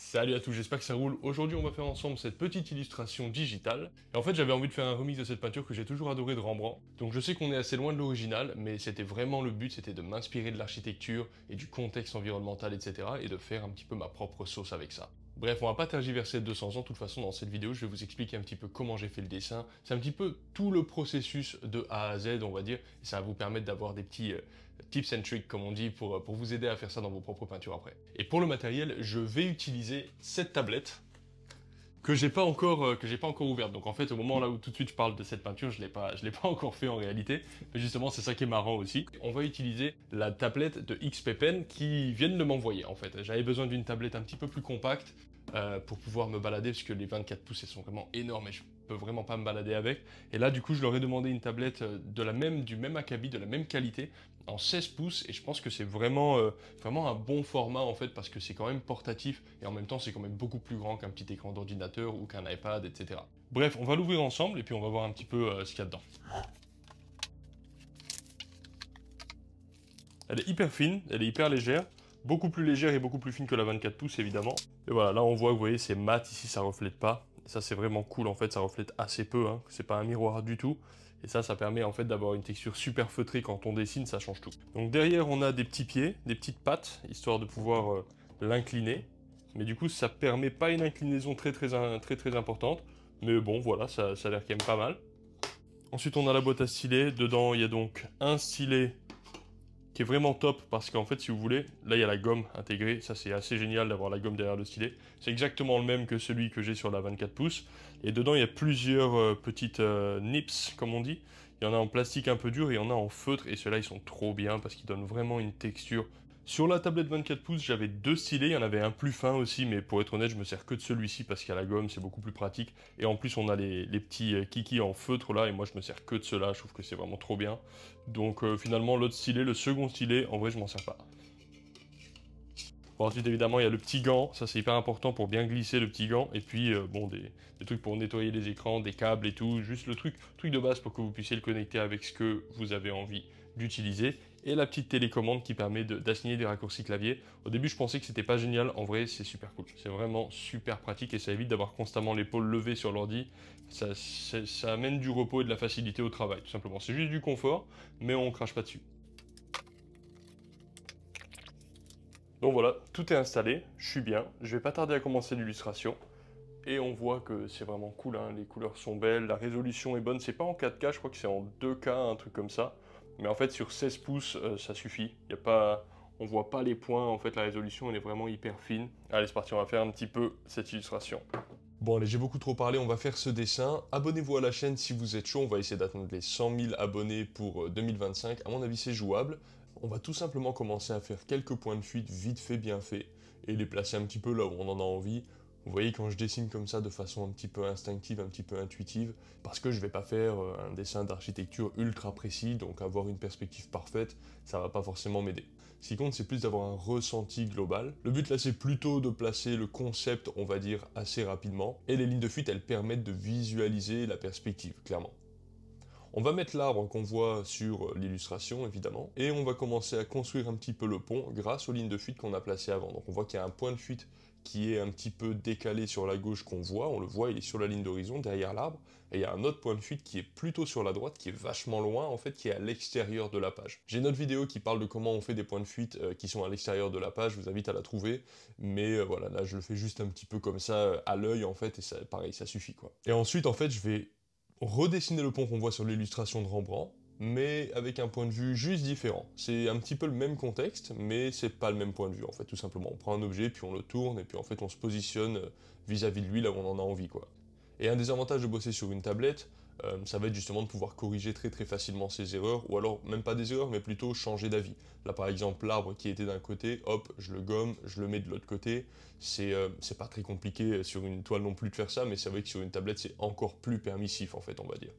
Salut à tous, j'espère que ça roule. Aujourd'hui, on va faire ensemble cette petite illustration digitale. Et en fait, j'avais envie de faire un remix de cette peinture que j'ai toujours adoré de Rembrandt. Donc je sais qu'on est assez loin de l'original, mais c'était vraiment le but, c'était de m'inspirer de l'architecture et du contexte environnemental, etc. et de faire un petit peu ma propre sauce avec ça. Bref, on va pas tergiverser 200 ans, de toute façon dans cette vidéo je vais vous expliquer un petit peu comment j'ai fait le dessin. C'est un petit peu tout le processus de A à Z on va dire, et ça va vous permettre d'avoir des petits tips and tricks comme on dit pour vous aider à faire ça dans vos propres peintures après. Et pour le matériel, je vais utiliser cette tablette que j'ai pas encore ouverte. Donc en fait, au moment là où tout de suite je parle de cette peinture, je l'ai pas encore fait en réalité. Mais justement, c'est ça qui est marrant aussi. On va utiliser la tablette de XP Pen qui viennent de m'envoyer en fait. J'avais besoin d'une tablette un petit peu plus compacte pour pouvoir me balader parce que les 24 pouces elles sont vraiment énormes et je peux vraiment pas me balader avec. Et là, du coup, je leur ai demandé une tablette du même acabit, de la même qualité, en 16 pouces et je pense que c'est vraiment un bon format en fait parce que c'est quand même portatif et en même temps c'est quand même beaucoup plus grand qu'un petit écran d'ordinateur ou qu'un iPad, etc. Bref, on va l'ouvrir ensemble et puis on va voir un petit peu ce qu'il y a dedans. Elle est hyper fine, elle est hyper légère, beaucoup plus légère et beaucoup plus fine que la 24 pouces évidemment. Et voilà, là on voit, vous voyez, c'est mat, ici ça reflète pas. Et ça c'est vraiment cool en fait, ça reflète assez peu, hein. C'est pas un miroir du tout. Et ça permet en fait d'avoir une texture super feutrée quand on dessine, ça change tout. Donc derrière on a des petits pieds, des petites pattes, histoire de pouvoir l'incliner. Mais du coup ça permet pas une inclinaison très importante. Mais bon voilà, ça a l'air quand même pas mal. Ensuite on a la boîte à stylets, dedans il y a donc un stylet qui est vraiment top parce qu'en fait si vous voulez, là il y a la gomme intégrée, ça c'est assez génial d'avoir la gomme derrière le stylet. C'est exactement le même que celui que j'ai sur la 24 pouces. Et dedans il y a plusieurs petites nips comme on dit. Il y en a en plastique un peu dur et il y en a en feutre et ceux-là ils sont trop bien parce qu'ils donnent vraiment une texture. Sur la tablette 24 pouces, j'avais deux stylets, il y en avait un plus fin aussi, mais pour être honnête, je me sers que de celui-ci parce qu'à la gomme, c'est beaucoup plus pratique. Et en plus, on a les petits kikis en feutre là, et moi je me sers que de ceux-là, je trouve que c'est vraiment trop bien. Donc finalement, l'autre stylet, le second stylet, en vrai, je m'en sers pas. Bon, ensuite, évidemment, il y a le petit gant, ça c'est hyper important pour bien glisser le petit gant, et puis bon, des trucs pour nettoyer les écrans, des câbles et tout, juste le truc de base pour que vous puissiez le connecter avec ce que vous avez envie d'utiliser, et la petite télécommande qui permet d'assigner des raccourcis clavier. Au début, je pensais que c'était pas génial, en vrai, c'est super cool, c'est vraiment super pratique, et ça évite d'avoir constamment l'épaule levée sur l'ordi, ça amène du repos et de la facilité au travail, tout simplement. C'est juste du confort, mais on crache pas dessus. Donc voilà, tout est installé, je suis bien, je vais pas tarder à commencer l'illustration. Et on voit que c'est vraiment cool, hein, les couleurs sont belles, la résolution est bonne, c'est pas en 4K, je crois que c'est en 2K, un truc comme ça. Mais en fait sur 16 pouces, ça suffit, on voit pas les points, en fait la résolution elle est vraiment hyper fine. Allez c'est parti, on va faire un petit peu cette illustration. Bon allez, j'ai beaucoup trop parlé, on va faire ce dessin. Abonnez-vous à la chaîne si vous êtes chaud, on va essayer d'atteindre les 100 000 abonnés pour 2025. À mon avis c'est jouable. On va tout simplement commencer à faire quelques points de fuite vite fait, bien fait, et les placer un petit peu là où on en a envie. Vous voyez quand je dessine comme ça de façon un petit peu instinctive, un petit peu intuitive, parce que je vais pas faire un dessin d'architecture ultra précis, donc avoir une perspective parfaite, ça va pas forcément m'aider. Ce qui compte c'est plus d'avoir un ressenti global. Le but là c'est plutôt de placer le concept, on va dire, assez rapidement, et les lignes de fuite elles permettent de visualiser la perspective, clairement. On va mettre l'arbre qu'on voit sur l'illustration, évidemment, et on va commencer à construire un petit peu le pont grâce aux lignes de fuite qu'on a placées avant. Donc on voit qu'il y a un point de fuite qui est un petit peu décalé sur la gauche qu'on voit, on le voit, il est sur la ligne d'horizon, derrière l'arbre, et il y a un autre point de fuite qui est plutôt sur la droite, qui est vachement loin, en fait, qui est à l'extérieur de la page. J'ai une autre vidéo qui parle de comment on fait des points de fuite qui sont à l'extérieur de la page, je vous invite à la trouver, mais voilà, là je le fais juste un petit peu comme ça, à l'œil, en fait, et ça, pareil, ça suffit, quoi. Et ensuite, en fait, je vais redessiner le pont qu'on voit sur l'illustration de Rembrandt, mais avec un point de vue juste différent. C'est un petit peu le même contexte, mais c'est pas le même point de vue en fait, tout simplement. On prend un objet, puis on le tourne, et puis en fait on se positionne vis-à-vis de lui là où on en a envie, quoi. Et un des avantages de bosser sur une tablette, ça va être justement de pouvoir corriger très facilement ses erreurs, ou alors même pas des erreurs, mais plutôt changer d'avis. Là par exemple, l'arbre qui était d'un côté, hop, je le gomme, je le mets de l'autre côté. C'est pas très compliqué sur une toile non plus de faire ça, mais c'est vrai que sur une tablette c'est encore plus permissif en fait, on va dire.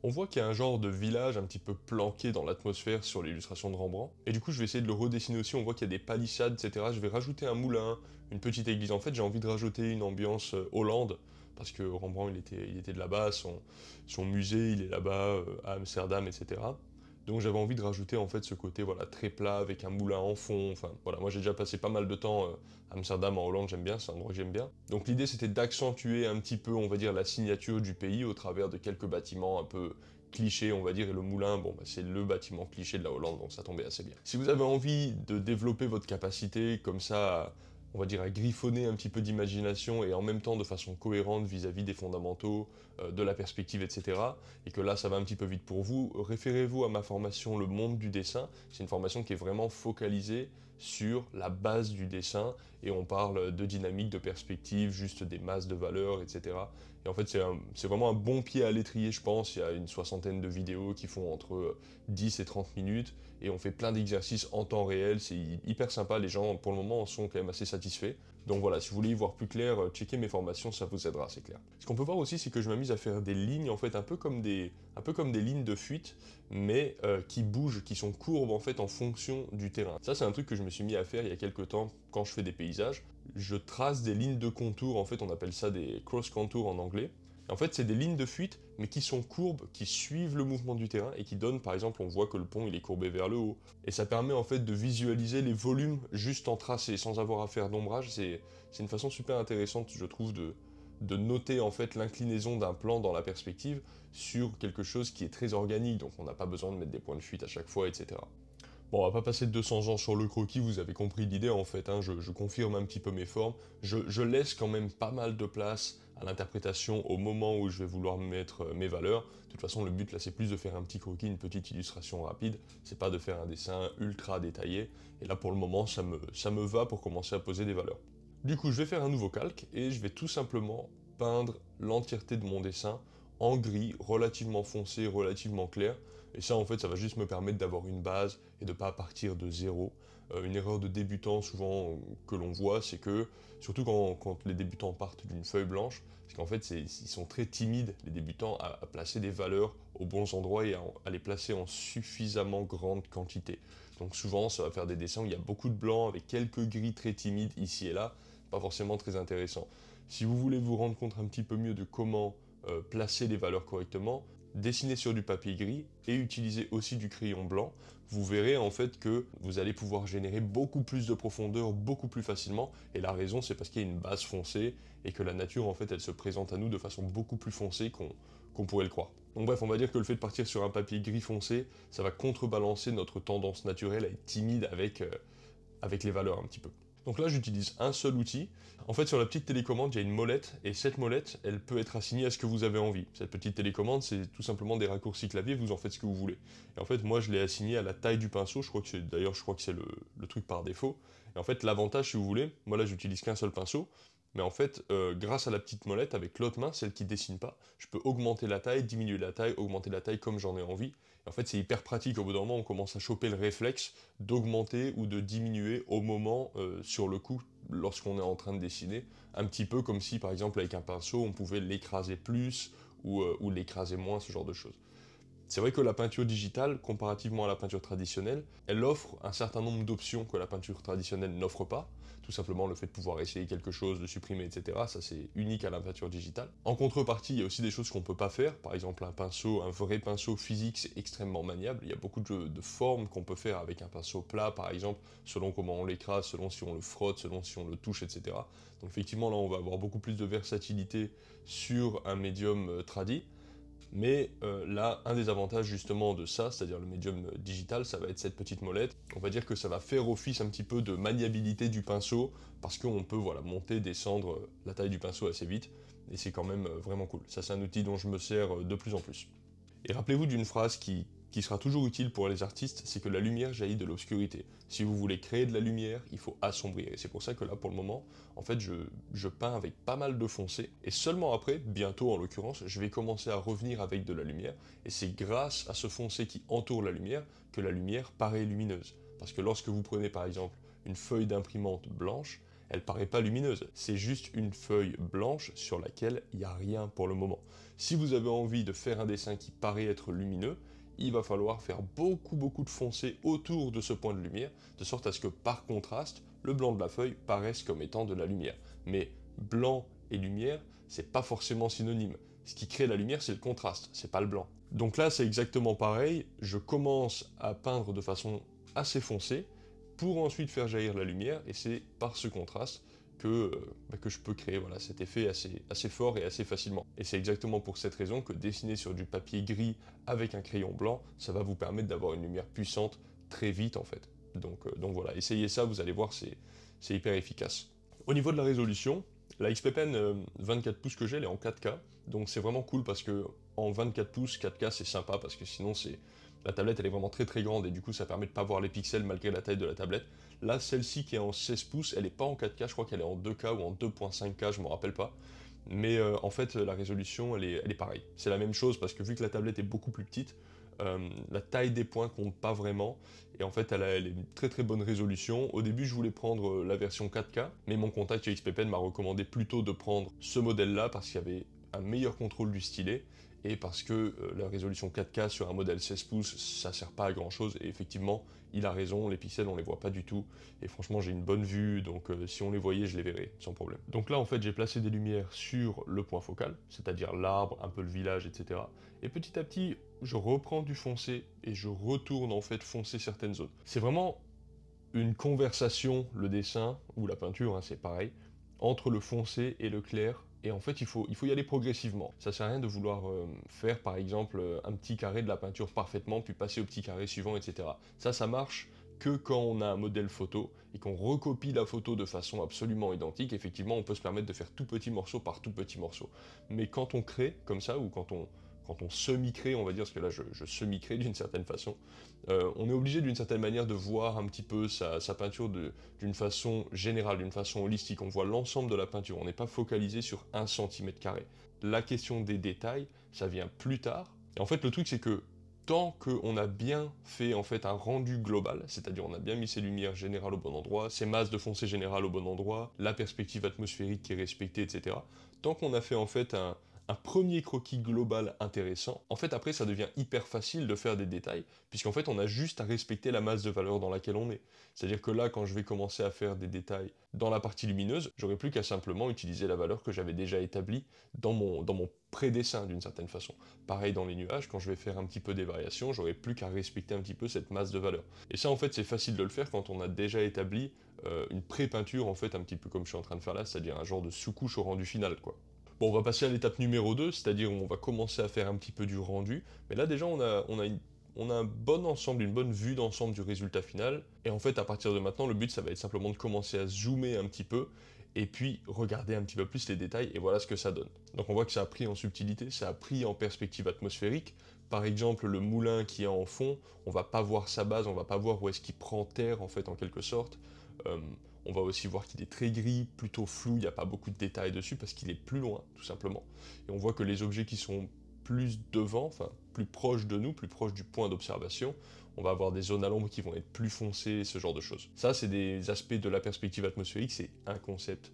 On voit qu'il y a un genre de village un petit peu planqué dans l'atmosphère sur l'illustration de Rembrandt. Et du coup, je vais essayer de le redessiner aussi. On voit qu'il y a des palissades, etc. Je vais rajouter un moulin, une petite église. En fait, j'ai envie de rajouter une ambiance Hollande, parce que Rembrandt, il était de là-bas, son musée, il est là-bas, à Amsterdam, etc. Donc j'avais envie de rajouter en fait ce côté voilà très plat avec un moulin en fond. Enfin voilà, moi j'ai déjà passé pas mal de temps à Amsterdam en Hollande, j'aime bien, c'est un endroit que j'aime bien. Donc l'idée c'était d'accentuer un petit peu, on va dire, la signature du pays au travers de quelques bâtiments un peu clichés, on va dire, et le moulin, bon, bah, c'est le bâtiment cliché de la Hollande, donc ça tombait assez bien. Si vous avez envie de développer votre capacité comme ça, on va dire à griffonner un petit peu d'imagination et en même temps de façon cohérente vis-à-vis des fondamentaux, de la perspective, etc., et que là ça va un petit peu vite pour vous, référez-vous à ma formation Le Monde du dessin. C'est une formation qui est vraiment focalisée sur la base du dessin, et on parle de dynamique, de perspective, juste des masses de valeurs, etc. Et en fait, c'est vraiment un bon pied à l'étrier, je pense. Il y a une soixantaine de vidéos qui font entre 10 et 30 minutes, et on fait plein d'exercices en temps réel. C'est hyper sympa, les gens, pour le moment, en sont quand même assez satisfaits. Donc voilà, si vous voulez y voir plus clair, checkez mes formations, ça vous aidera, c'est clair. Ce qu'on peut voir aussi, c'est que je m'amuse à faire des lignes, en fait, un peu comme des lignes de fuite, mais qui bougent, qui sont courbes, en fait, en fonction du terrain. Ça, c'est un truc que je me suis mis à faire il y a quelques temps, quand je fais des paysages. Je trace des lignes de contour, en fait, on appelle ça des cross-contours en anglais. Et en fait, c'est des lignes de fuite, mais qui sont courbes, qui suivent le mouvement du terrain, et qui donnent, par exemple, on voit que le pont, il est courbé vers le haut. Et ça permet, en fait, de visualiser les volumes juste en tracé, sans avoir à faire d'ombrage. C'est une façon super intéressante, je trouve, de noter, en fait, l'inclinaison d'un plan dans la perspective sur quelque chose qui est très organique, donc on n'a pas besoin de mettre des points de fuite à chaque fois, etc. Bon, on va pas passer de 200 ans sur le croquis, vous avez compris l'idée en fait, hein, je confirme un petit peu mes formes. Je laisse quand même pas mal de place à l'interprétation au moment où je vais vouloir mettre mes valeurs. De toute façon, le but là, c'est plus de faire un petit croquis, une petite illustration rapide. C'est pas de faire un dessin ultra détaillé. Et là, pour le moment, ça me va pour commencer à poser des valeurs. Du coup, je vais faire un nouveau calque et je vais tout simplement peindre l'entièreté de mon dessin en gris, relativement foncé, relativement clair. Et ça, en fait, ça va juste me permettre d'avoir une base et de ne pas partir de zéro. Une erreur de débutant, souvent, que l'on voit, c'est que, surtout quand les débutants partent d'une feuille blanche, c'est qu'en fait, ils sont très timides, les débutants, à placer des valeurs aux bons endroits et à les placer en suffisamment grande quantité. Donc souvent, ça va faire des dessins où il y a beaucoup de blanc avec quelques gris très timides ici et là, pas forcément très intéressant. Si vous voulez vous rendre compte un petit peu mieux de comment placer les valeurs correctement, dessinez sur du papier gris et utilisez aussi du crayon blanc. Vous verrez en fait que vous allez pouvoir générer beaucoup plus de profondeur beaucoup plus facilement, et la raison c'est parce qu'il y a une base foncée et que la nature en fait elle se présente à nous de façon beaucoup plus foncée qu'on pourrait le croire. Donc bref, on va dire que le fait de partir sur un papier gris foncé, ça va contrebalancer notre tendance naturelle à être timide avec les valeurs un petit peu. Donc là, j'utilise un seul outil. En fait, sur la petite télécommande, il y a une molette, et cette molette, elle peut être assignée à ce que vous avez envie. Cette petite télécommande, c'est tout simplement des raccourcis clavier, vous en faites ce que vous voulez. Et en fait, moi, je l'ai assignée à la taille du pinceau, je crois que c'est le truc par défaut. Et en fait, l'avantage, si vous voulez, moi là, j'utilise qu'un seul pinceau, mais en fait, grâce à la petite molette, avec l'autre main, celle qui dessine pas, je peux augmenter la taille, diminuer la taille, augmenter la taille comme j'en ai envie. Et en fait, c'est hyper pratique. Au bout d'un moment, on commence à choper le réflexe d'augmenter ou de diminuer au moment, sur le coup, lorsqu'on est en train de dessiner. Un petit peu comme si, par exemple, avec un pinceau, on pouvait l'écraser plus ou l'écraser moins, ce genre de choses. C'est vrai que la peinture digitale, comparativement à la peinture traditionnelle, elle offre un certain nombre d'options que la peinture traditionnelle n'offre pas. Tout simplement le fait de pouvoir essayer quelque chose, de supprimer, etc. Ça c'est unique à la peinture digitale. En contrepartie, il y a aussi des choses qu'on ne peut pas faire. Par exemple, un vrai pinceau physique, c'est extrêmement maniable. Il y a beaucoup de formes qu'on peut faire avec un pinceau plat, par exemple, selon comment on l'écrase, selon si on le frotte, selon si on le touche, etc. Donc effectivement, là, on va avoir beaucoup plus de versatilité sur un médium tradi. Mais là, un des avantages justement de ça, c'est-à-dire le médium digital, ça va être cette petite molette. On va dire que ça va faire office un petit peu de maniabilité du pinceau, parce qu'on peut voilà, monter, descendre la taille du pinceau assez vite, et c'est quand même vraiment cool. Ça, c'est un outil dont je me sers de plus en plus. Et rappelez-vous d'une phrase qui sera toujours utile pour les artistes, c'est que la lumière jaillit de l'obscurité. Si vous voulez créer de la lumière, il faut assombrir. Et c'est pour ça que là, pour le moment, en fait, je peins avec pas mal de foncé. Et seulement après, bientôt en l'occurrence, je vais commencer à revenir avec de la lumière. Et c'est grâce à ce foncé qui entoure la lumière que la lumière paraît lumineuse. Parce que lorsque vous prenez par exemple une feuille d'imprimante blanche, elle paraît pas lumineuse. C'est juste une feuille blanche sur laquelle il n'y a rien pour le moment. Si vous avez envie de faire un dessin qui paraît être lumineux, il va falloir faire beaucoup de foncé autour de ce point de lumière, de sorte à ce que par contraste, le blanc de la feuille paraisse comme étant de la lumière. Mais blanc et lumière, c'est pas forcément synonyme. Ce qui crée la lumière, c'est le contraste, c'est pas le blanc. Donc là, c'est exactement pareil, je commence à peindre de façon assez foncée, pour ensuite faire jaillir la lumière, et c'est par ce contraste que je peux créer voilà, cet effet assez fort et assez facilement. Et c'est exactement pour cette raison que dessiner sur du papier gris avec un crayon blanc, ça va vous permettre d'avoir une lumière puissante très vite en fait. Donc voilà, essayez ça, vous allez voir, c'est hyper efficace. Au niveau de la résolution, la XP Pen 24 pouces que j'ai, elle est en 4K, donc c'est vraiment cool parce que en 24 pouces, 4K c'est sympa parce que sinon la tablette elle est vraiment très grande et du coup ça permet de pas voir les pixels malgré la taille de la tablette. Là, celle-ci qui est en 16 pouces, elle n'est pas en 4K, je crois qu'elle est en 2K ou en 2.5K, je me rappelle pas. Mais en fait, la résolution, elle est pareille. C'est la même chose parce que vu que la tablette est beaucoup plus petite, la taille des points compte pas vraiment. Et en fait, elle a une très bonne résolution. Au début, je voulais prendre la version 4K, mais mon contact chez XP Pen m'a recommandé plutôt de prendre ce modèle-là parce qu'il y avait un meilleur contrôle du stylet et parce que la résolution 4K sur un modèle 16 pouces, ça sert pas à grand chose. Et effectivement, il a raison, les pixels on les voit pas du tout. Et franchement, j'ai une bonne vue, donc si on les voyait, je les verrais sans problème. Donc là, en fait, j'ai placé des lumières sur le point focal, c'est-à-dire l'arbre, un peu le village, etc. Et petit à petit, je reprends du foncé et je retourne en fait foncer certaines zones. C'est vraiment une conversation, le dessin ou la peinture, hein, c'est pareil, entre le foncé et le clair. Et en fait, il faut y aller progressivement. Ça sert à rien de vouloir faire, par exemple, un petit carré de la peinture parfaitement, puis passer au petit carré suivant, etc. Ça marche que quand on a un modèle photo et qu'on recopie la photo de façon absolument identique. Effectivement, on peut se permettre de faire tout petit morceau par tout petit morceau. Mais quand on crée comme ça, ou quand on semi-crée, on va dire, parce que là je semi-crée d'une certaine façon, on est obligé d'une certaine manière de voir un petit peu sa peinture d'une façon générale, d'une façon holistique. On voit l'ensemble de la peinture, on n'est pas focalisé sur 1 cm². La question des détails, ça vient plus tard. Et en fait, le truc, c'est que tant qu'on a bien fait en fait un rendu global, c'est-à-dire on a bien mis ses lumières générales au bon endroit, ses masses de foncé générales au bon endroit, la perspective atmosphérique qui est respectée, etc. Tant qu'on a fait en fait un premier croquis global intéressant, en fait après ça devient hyper facile de faire des détails, puisqu'en fait on a juste à respecter la masse de valeur dans laquelle on est. C'est-à-dire que là, quand je vais commencer à faire des détails dans la partie lumineuse, j'aurai plus qu'à simplement utiliser la valeur que j'avais déjà établie dans mon pré-dessin d'une certaine façon. Pareil dans les nuages, quand je vais faire un petit peu des variations, j'aurai plus qu'à respecter un petit peu cette masse de valeur. Et ça en fait c'est facile de le faire quand on a déjà établi une pré-peinture en fait un petit peu comme je suis en train de faire là, c'est-à-dire un genre de sous-couche au rendu final quoi. Bon, on va passer à l'étape numéro 2, c'est-à-dire où on va commencer à faire un petit peu du rendu. Mais là, déjà, on a un bon ensemble, une bonne vue d'ensemble du résultat final. Et en fait, à partir de maintenant, le but, ça va être simplement de commencer à zoomer un petit peu et puis regarder un petit peu plus les détails, et voilà ce que ça donne. Donc on voit que ça a pris en subtilité, ça a pris en perspective atmosphérique. Par exemple, le moulin qui est en fond, on va pas voir sa base, on va pas voir où est-ce qu'il prend terre, en fait, en quelque sorte. Euh, on va aussi voir qu'il est très gris, plutôt flou, il n'y a pas beaucoup de détails dessus parce qu'il est plus loin, tout simplement. Et on voit que les objets qui sont plus devant, enfin plus proches de nous, plus proches du point d'observation, on va avoir des zones à l'ombre qui vont être plus foncées, ce genre de choses. Ça, c'est des aspects de la perspective atmosphérique, c'est un concept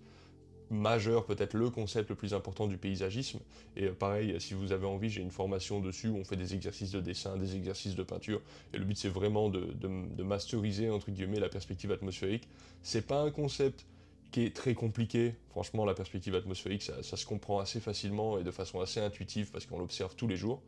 majeur, peut-être le concept le plus important du paysagisme. Et pareil, si vous avez envie, j'ai une formation dessus où on fait des exercices de dessin, des exercices de peinture. Et le but, c'est vraiment de masteriser, entre guillemets, la perspective atmosphérique. C'est pas un concept qui est très compliqué. Franchement, la perspective atmosphérique, ça se comprend assez facilement et de façon assez intuitive parce qu'on l'observe tous les jours.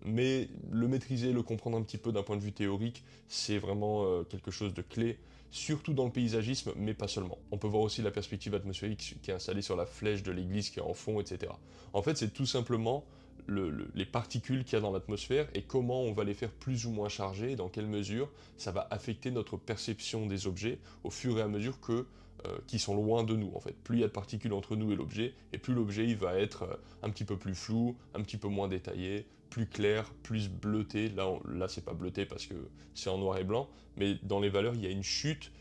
Mais le maîtriser, le comprendre un petit peu d'un point de vue théorique, c'est vraiment quelque chose de clé, surtout dans le paysagisme, mais pas seulement. On peut voir aussi la perspective atmosphérique qui est installée sur la flèche de l'église qui est en fond, etc. En fait, c'est tout simplement les particules qu'il y a dans l'atmosphère et comment on va les faire plus ou moins charger, et dans quelle mesure ça va affecter notre perception des objets au fur et à mesure qui sont loin de nous en fait. Plus il y a de particules entre nous et l'objet, et plus l'objet il va être un petit peu plus flou, un petit peu moins détaillé, plus clair, plus bleuté. Là c'est pas bleuté parce que c'est en noir et blanc, mais dans les valeurs il y a une chute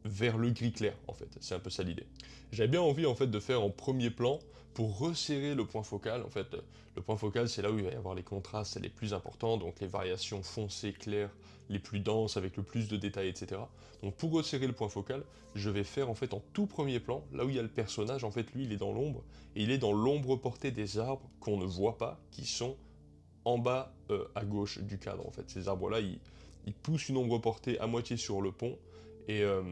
vers le gris clair en fait. C'est un peu ça l'idée. J'avais bien envie en fait de faire en premier plan pour resserrer le point focal. En fait, le point focal c'est là où il va y avoir les contrastes les plus importants, donc les variations foncées, claires, les plus denses avec le plus de détails, etc. Donc pour resserrer le point focal, je vais faire en fait en tout premier plan, là où il y a le personnage, en fait lui il est dans l'ombre, et il est dans l'ombre portée des arbres qu'on ne voit pas, qui sont en bas à gauche du cadre en fait. Ces arbres-là, ils poussent une ombre portée à moitié sur le pont, et, euh,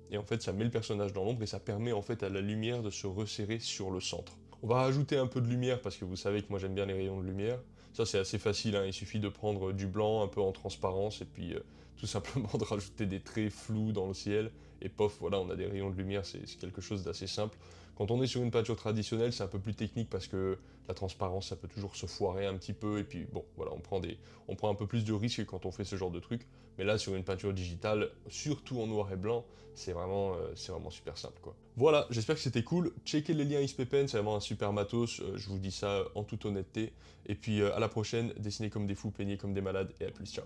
et en fait ça met le personnage dans l'ombre et ça permet en fait à la lumière de se resserrer sur le centre. On va rajouter un peu de lumière parce que vous savez que moi j'aime bien les rayons de lumière. Ça c'est assez facile, hein, il suffit de prendre du blanc un peu en transparence et puis tout simplement de rajouter des traits flous dans le ciel et pof, voilà, on a des rayons de lumière, c'est quelque chose d'assez simple. Quand on est sur une peinture traditionnelle, c'est un peu plus technique parce que la transparence, ça peut toujours se foirer un petit peu et puis bon, voilà, on prend un peu plus de risques quand on fait ce genre de truc. Mais là, sur une peinture digitale, surtout en noir et blanc, c'est vraiment super simple, quoi. Voilà, j'espère que c'était cool. Checkez les liens XP Pen, c'est vraiment un super matos. Je vous dis ça en toute honnêteté. Et puis à la prochaine, dessinez comme des fous, peignez comme des malades et à plus, ciao.